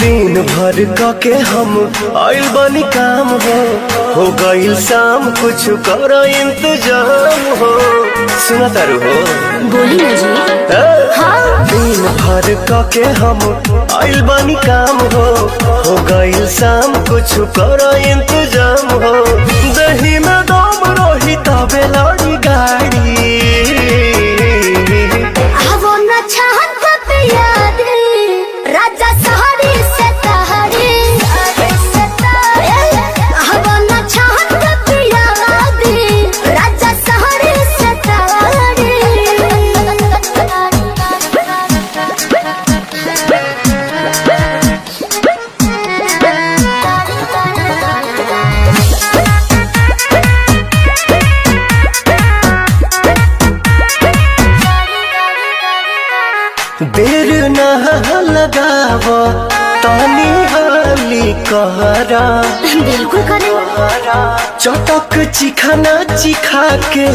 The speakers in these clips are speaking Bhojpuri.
दिन भर के हम आइल बानी काम हो गईल शाम कुछ कर इंतजाम हो। सुना तारू हो बोली ना जी। हाँ। दिन भर के हम आइल बानी काम हो गईल शाम कुछ कर इंतजाम हो। दही में दम रही तबे लड़ी गाड़ी राजा सहरी से तहरी राजा सहरी से तहरी देर न लगाव तानी हाली कहरा बिल्कुल करे चटक चिखाना चिखा के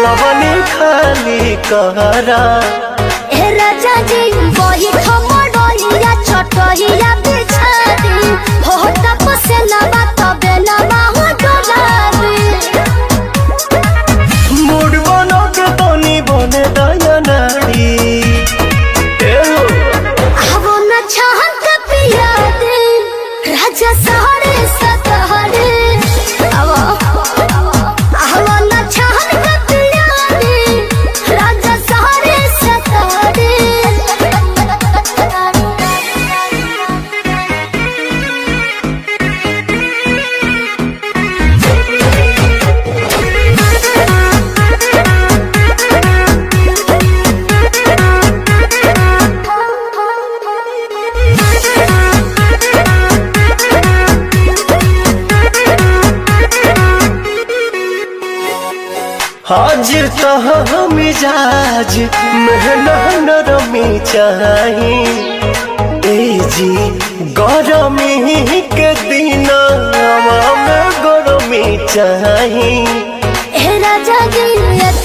लवने खाली कहरा। ए राजा जी वही खमडोलिया छोटहिया बिछादी हो तप से लबा तबे लबा हो डोलाबी मूड बनो के तनी बने दया नारी राजा सहरे सतहरे राजा सहरे सतहरे हाजिर तो मिजाज मेहनत नरमी चाही ए जी गरमी के दिन में गरमी चाही। ए राजा जी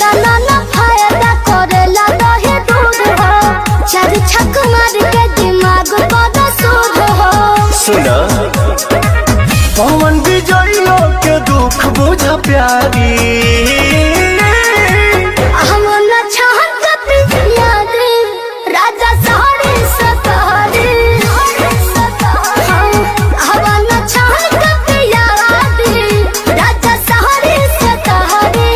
तना ना फायदा करेला दहे दूध हो चार छक मार के दिमाग बड़ा सूद हो। सुना पवन विजय के दुख बुझा प्यारी राजा सहरे सतहरे राजा सहरे सतहरे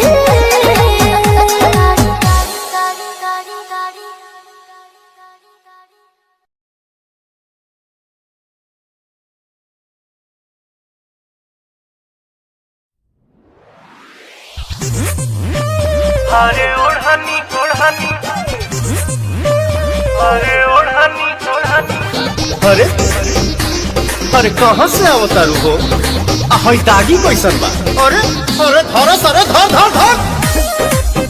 अरे ओढ़नी ओढ़नी अरे ओढ़नी ओढ़नी अरे अरे कहाँ से अवतारू हो हई दागी कैसन बा। अरे अरे धर सरे धर धर धर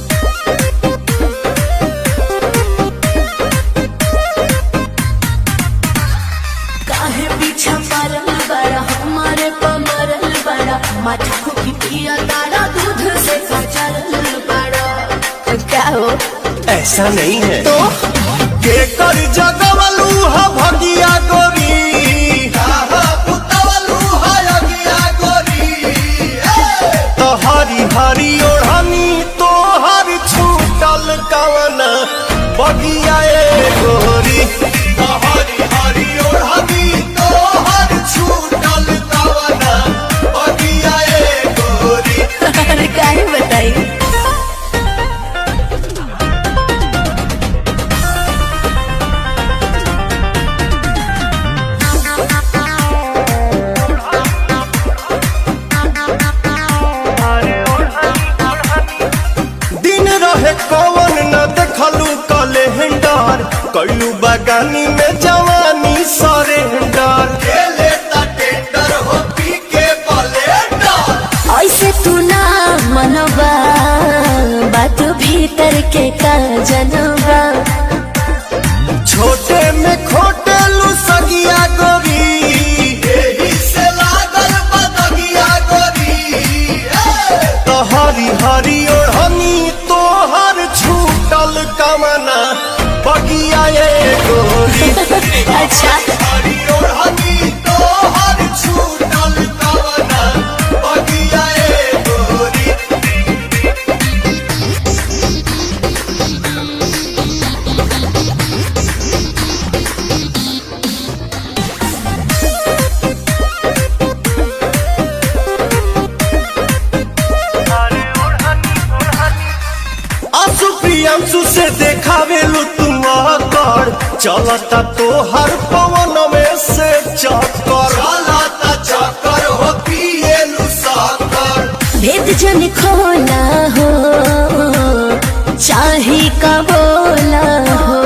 काहे पीछा पड़ल बड़ा हमारे पमरल बड़ा मटको की पिया तारा दूध से कचरल बड़ा क्या हो ऐसा नहीं है तो के कर जगवलू हा भगिया गोरी तो हरी हरी ओढ़नी तो हर छूटल कवना बगिया ए गोरी तो हरी हरी ओढ़नी तो हर छूटल कवना बगिया ए गोरी। अरे काहे बताई कौन न देखलू कैलेंडर कैलू बगानी में जवानी सरेंडर ऐसे तू ना मनोबा बात भीतर के का जनवा। छोटे में खोटे लू सगिया गोरी, एही से लागल बदगिया गोरी। तो हरी हरी ओढ़नी तोहर छूटल कमना बगिया ये गोरी। अच्छा हरी ओढ़नी तोहर छूटल कमना बगिया ये गोरी। प्रियांशु से देखावे लू तुम कर, चलता तो हर पवन में से चक्कर। चलता चक्कर हो पिए लू साकर। भेद जन खोला हो चाहे का बोला हो।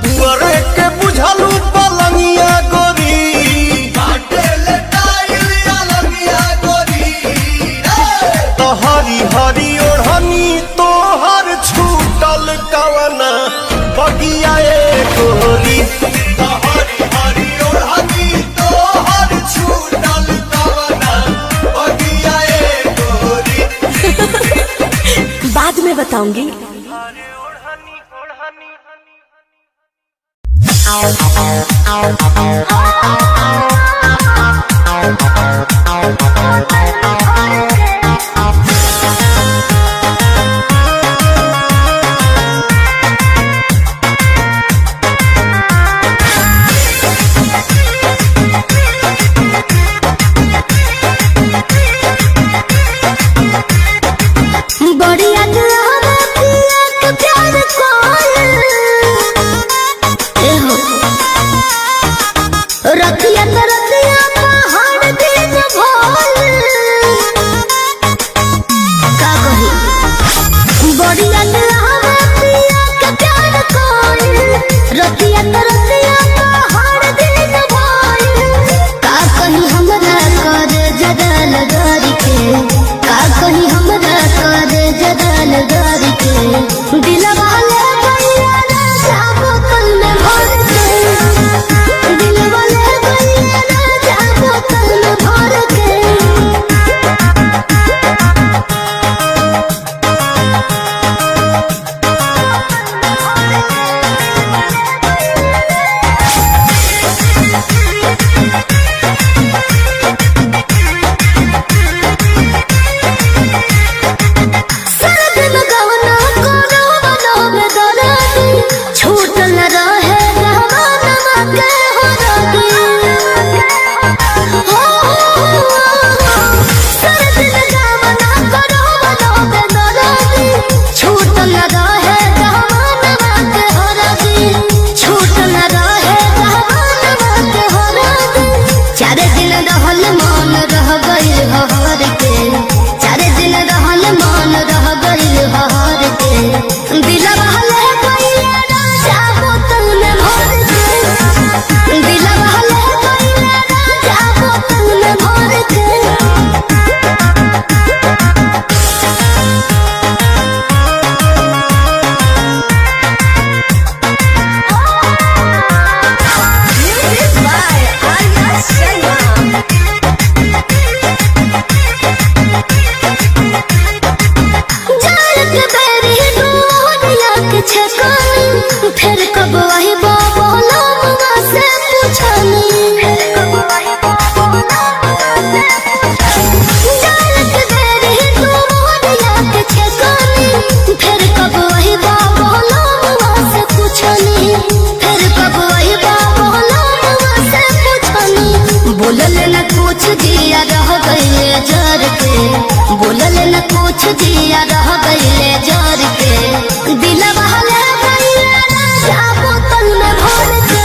पुअरे के बुझलू पलंगिया गोरी, बाटे ले टाइल अलंगिया गोरी। तो हरी हरी ओढ़नी तोहर छूटल कवना बगिया ए गोरी। तो हरी हरी ओढ़नी तोहर छूटल कवना बगिया ए गोरी। बाद में बताऊंगी। बढ़िया दुआरा पिया के प्यार कौन ए हो रतिया तो रतिया पहाड़ दिन भोल का कही। बढ़िया दुआरा पिया के प्यार कौन रतिया तो रतिया पहाड़ दिन भोल का कही। हमरा करे जगल गरी के का कही। हमरा करे जगल गरी के दिलवा ले गइया राजा बोतल में भर के। दिलवा ले गइया राजा बोतल में भर के। सरद में गवना कोनो बनो में दराती छूटल रहे रहमानमा के हो राती। हो सरद में गवना कोनो बनो में दराती छूटल रहे रहमानमा के हो राती। छूटल रहे रहमानमा के हो राती। चार दिन रहल मन रह गइल हर के। चार दिन रहल मन रह गइल हर के। दिलवा ले गइया राजा बोतल में भर के। दिलवा ले गइया राजा बोतल में भर के। जालक बेरी डोरिया के छकानी फिर कब वही बोला मुआ से पूछनी। जालक बेरी डोरिया के छकानी फिर कब वही बोला मुआ से पूछनी। फिर कब वही बोला मुआ से पूछनी। बोलल न कुछ दिया रह गइले जर के। बोलल न कुछ दिया रह गइले जर के। दिलवा ले गइया राजा बोतल में भर के।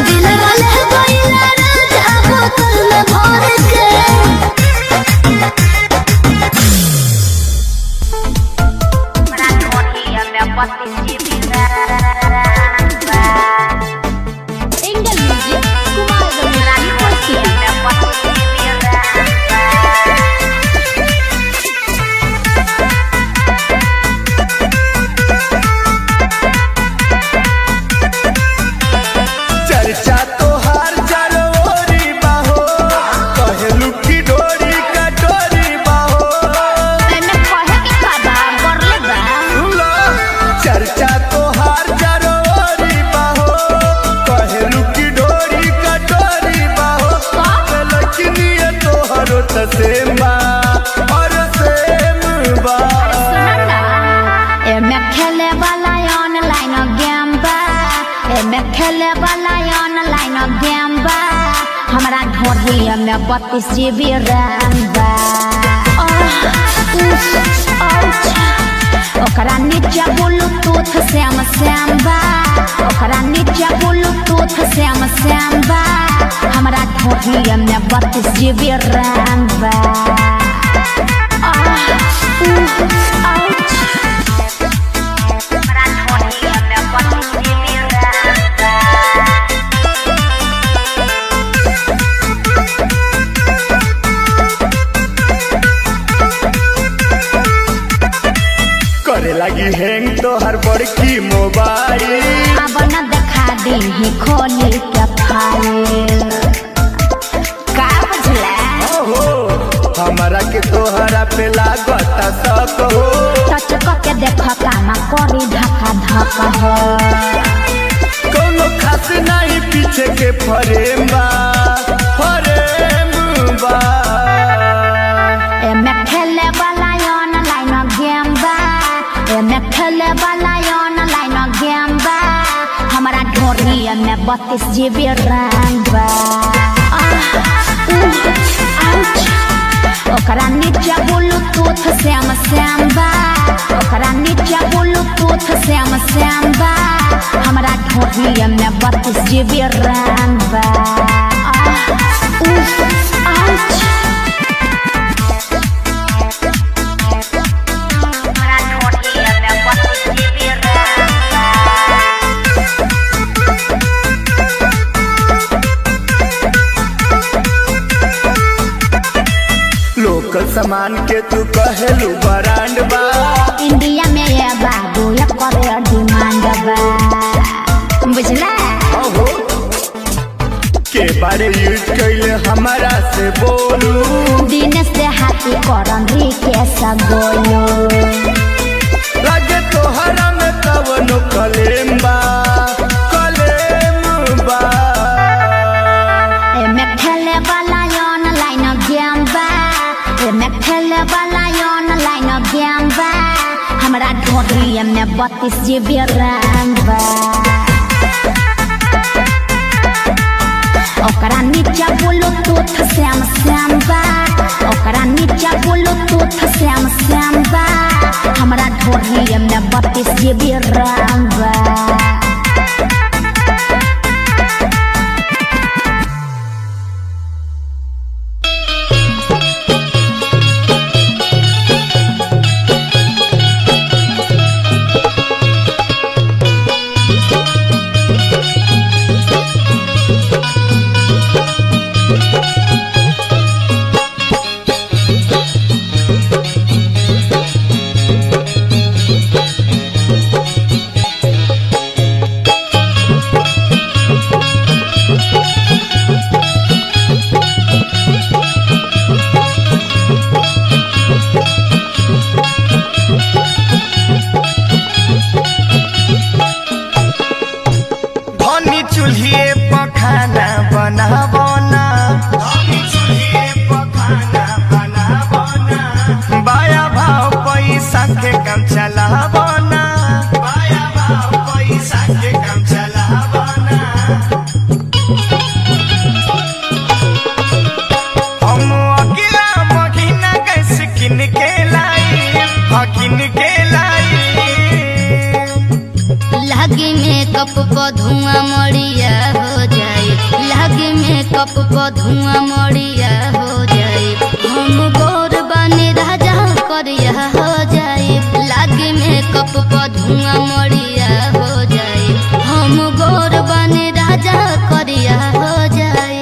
दिलवा ले गइया राजा बोतल में भर के। Engel Music Kumar Zamani Podcast। ढोलिया में 32 GB रैम बा। ओकरा नीचे ब्लूटूथ श्याम बा। ओकरा नीचे ब्लूटूथ श्याम बा। हमरा ढोलिया में 32 GB रैम बा। करे लगी हैंग तो हर बड़की मोबाइल। अब न देखा दी खोली के फाइल का बुझला हो हमारा के तोहरा पे लागता शक हो। टच के देख काम करी धक्का धक्का हो। कोनो खास नहीं पीछे के फ्रेम बा। एमे खेले वाला ऑनलाइन गेम बा। एमे खेले वाला ऑनलाइन गेम बा। हमरा ढोलिया में 32 GB रैम बा। ओकरा नीचे ब्लूटूथ श्याम बा। ओकरा नीचे ब्लूटूथ श्याम बा। हमरा ढोलिया में 32 GB रैम बा। लोकल सामान के तू कहेलू ब्रांड बा। इंडिया में ये बाबू ये करे डिमांड बा। बुझला हो के बारे यूज कैले हमारा से बोलू। दिन से हाथी करन रिकेश गोलू। लगे तोहरा में कवनो कलेम बा। एमे खेले वाला ऑनलाइन गेम बा। एमे खेले वाला ऑनलाइन गेम बा। हमरा ढोलिया में 32 GB रैम बा। ओकरा नीचे ब्लूटूथ श्याम बा। ओकरा नीचे ब्लूटूथ श्याम बा। हमरा ढोलिया में 32 GB रैम बा। बाया भाव पैसा के काम चलावना। बाया भाव पैसा के काम चलावना। हम अकेला महीना कैसे किन के लाई। किन के लाई। लागे मेकअप को धुआं मड़िया हो जाए। लागे मेकअप को धुआं मड़िया हो जाए। हम गोर बने राजा करिया हो जाए। लागे मेकअप को धुआं मड़िया हो जाए। हम गोर बने राजा करिया हो जाए।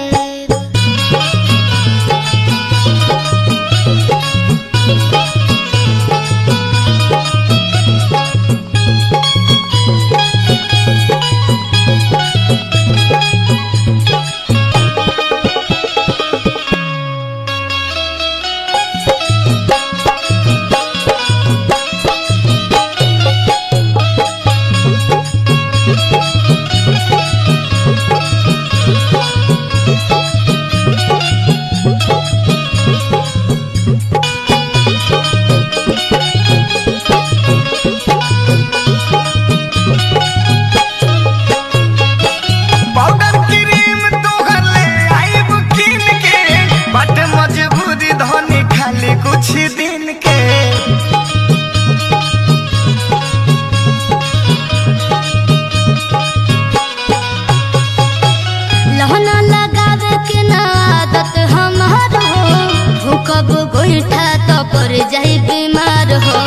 जाए बीमार हो।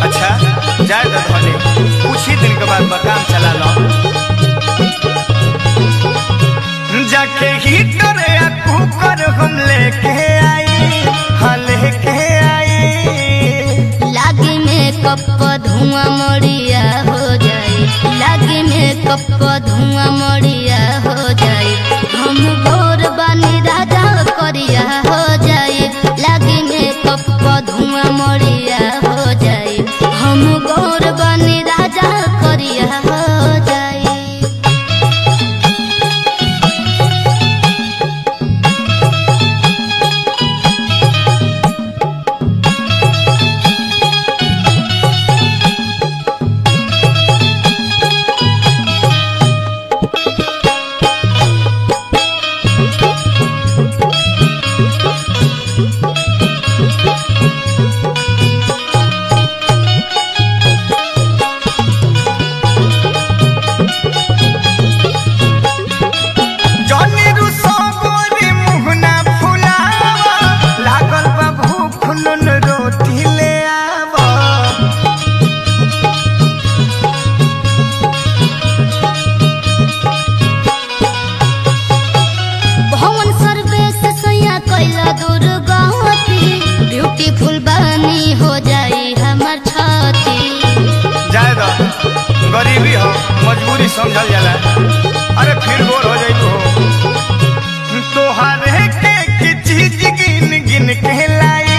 अच्छा जाए तो धोले कुछ ही दिन के बाद बकाम चला लो जाके हीटर या कुकर हम लेके आई हाँ लेके आई। लागे में कप धुआं मड़िया हो जाए, लागे में कप धुआं मड़िया हो जाए। हम गोर बानी राजा करिया हो जाए, लागे में कप धुआं मड़िया हो जाए। हम गोर बानी राजा करिया हो जाए। ब्यूटीफुल बानी हो जाए हमार छाती। जाए दो गरीबी हो मजबूरी समझल जाला अरे फिर गोर हो जाई तो हारे के चीज गिन गिन के लाई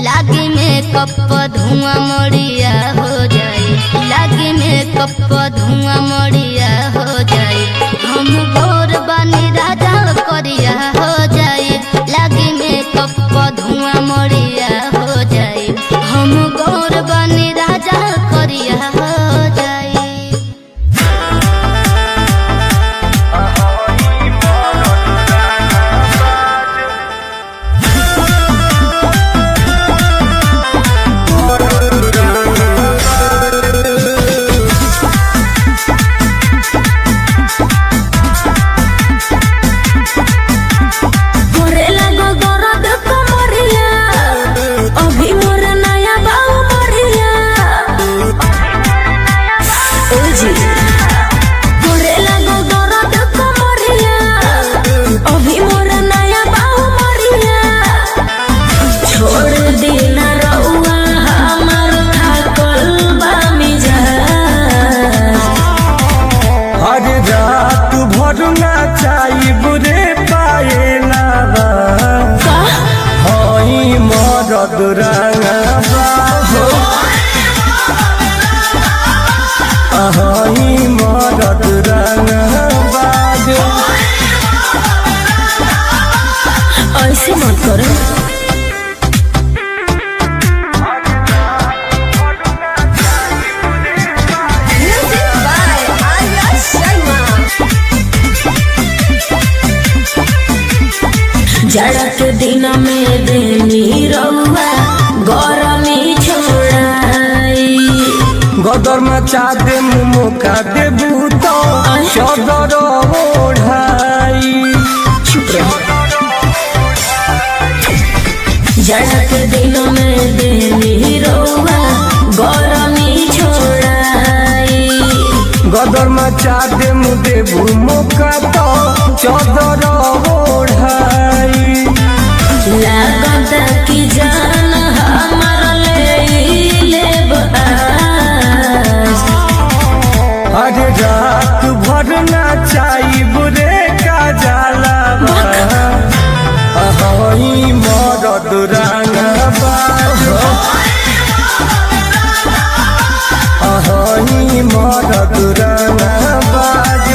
लागे में कप धुआं मड़िया हो जाए, लागे में कप धुआं मड़िया हो जाए। हम गोर बानी राजा करिया हो जाए, लागे में कप धुआं मड़िया हो जाए। हम गोर बानी राजा करिया हो जाए। ऐसे मत करो। जाड़ा के दिन में देनी रउआ गरमी छोड़ाई, गदर मचा दे मुका दे बूतो सदर ओढ़ाई। चुप रहो। जाड़ा के दिन में देनी रउआ गरमी छोड़ाई, गदर मचा दे मुदे मुका तो सदर ओढ़ाई। लागत की जान हमार लेब आज। अरे रात भर नाचाई बुरे का जाला हई मरद रंगबाज हई मरद रंगबाज।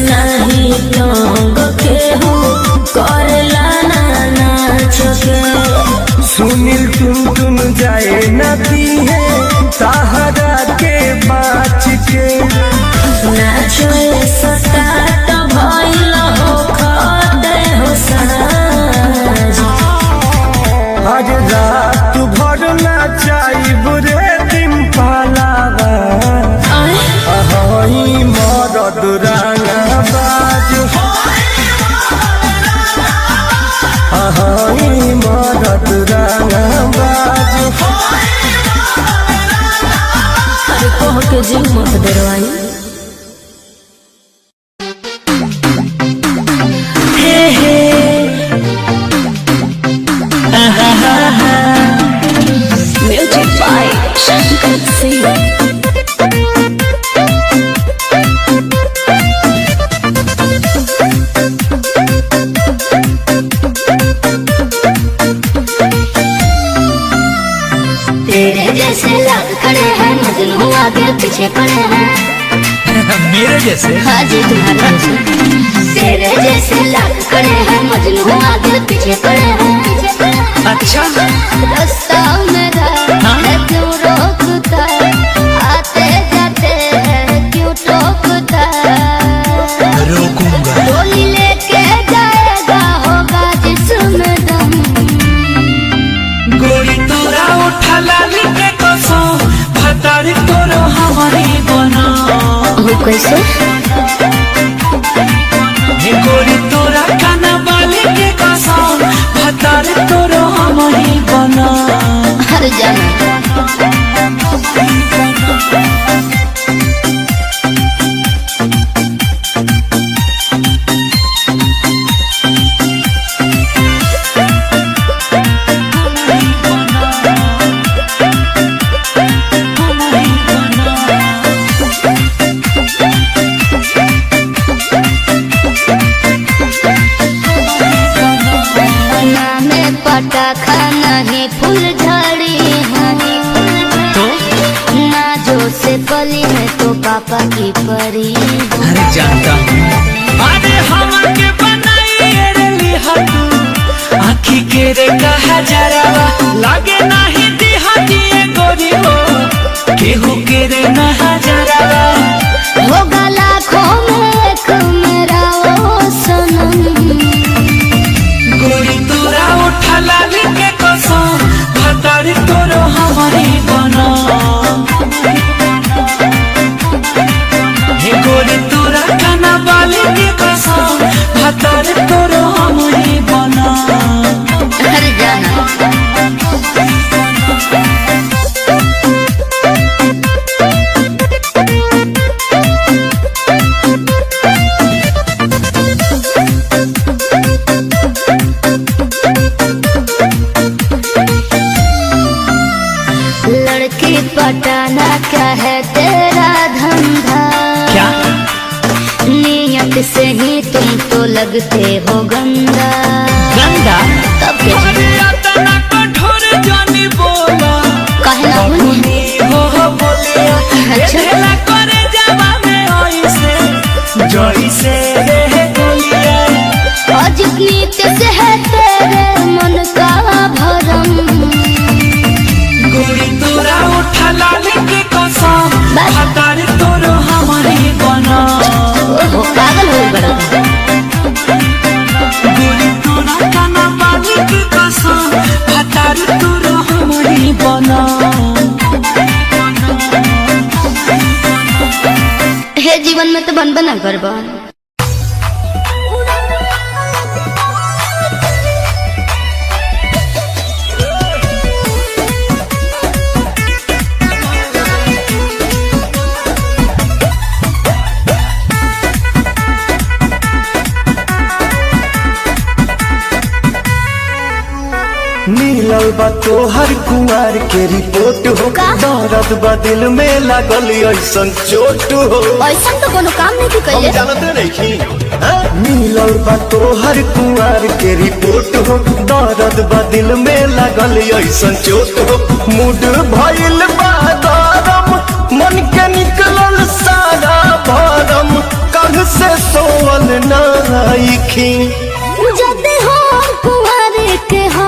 नहीं तंग के हो करला ना नाच के। सुनील टुन जाए नदी है सहारा के बाच के। नाचो सटाट भइल हो खदे हो साज। आज रात भर नाचाई बुरे दिन पालावा। अहई मरद रंगबाज। अहई मरद रंगबाज। अरे कह के जी मत डरवाई। Music by Shankar Singh. तेरे जैसे लाख खड़े हैं मजनू आगे पीछे पड़े हैं। मेरे जैसे? हाँ जी तुम्हारे जैसे। तेरे जैसे लाख खड़े हैं मजनू आगे पीछे पड़े हैं। अच्छा रास्ता मेरा है क्यों रोकता है? आते जाते हैं क्यों टोकता है? रोकूंगा। गोली लेके जाएगा होगा जिसमें दम। गोरी तोरा उठा लाली के कसम भतारी तोरो हमारी बना। वो कैसे? हे गोरी तोरा काना बाली के कसम भतारी तोरो हमारी बना। हर जाना पटाखा नहीं फूल झड़ी हनी। तो ना जो से पली है तो पापा की परी। अरे जानता हूँ। अरे हमके बनाई रे लिहतू आँखी के रे कहा जरावा लागे नहीं दिहा दिए गोरी हो केहू के रे नहा जरावा। होगा लाखों में एक मेरा वो सनम। गोरी तोरा उठा लाली के कसम भतारी तोरो हमारी बना। हे गोरी तोरा काना बाली के कसम भतारी तोरो हमारी बना। हर जाना लड़की पटाना क्या है तेरा धंधा? क्या? नियत से ही तुम तो लगते हो गंदा। गंदा? तब क्या? अरे अतना कठोर जानी बोला काहे ना बोली? बबुनी हो बोलिया अच्छा। एला करे जावा में ओइसे जइसे रे गोलिया। आज नीत से है तेरे मन का भरम। गोरी तोरा उठा लाली के कसम बस। भतारी तोरो हमारी बना। ओहो पागल हो बड़ा। गोरी तोरा काना बाली के कसम भतारी तोरो हमारी बना। हे जीवन में तो बन बना करबा। मिलल बा तोहर कुमार के रिपोर्ट हो। का? दर्द बा दिल में लागल ऐसन चोट हो। ऐसा तो कोनो काम नहीं हम कइले। जानते नहीं। मिलल बा तोहर कुमार के रिपोर्ट हो। दर्द बा दिल में लागल ऐसन चोट हो। मूड भइल बा गरम मन के निकलल सारा भरम। कल से सोवल नाइखी। जद हो कुंवर के हो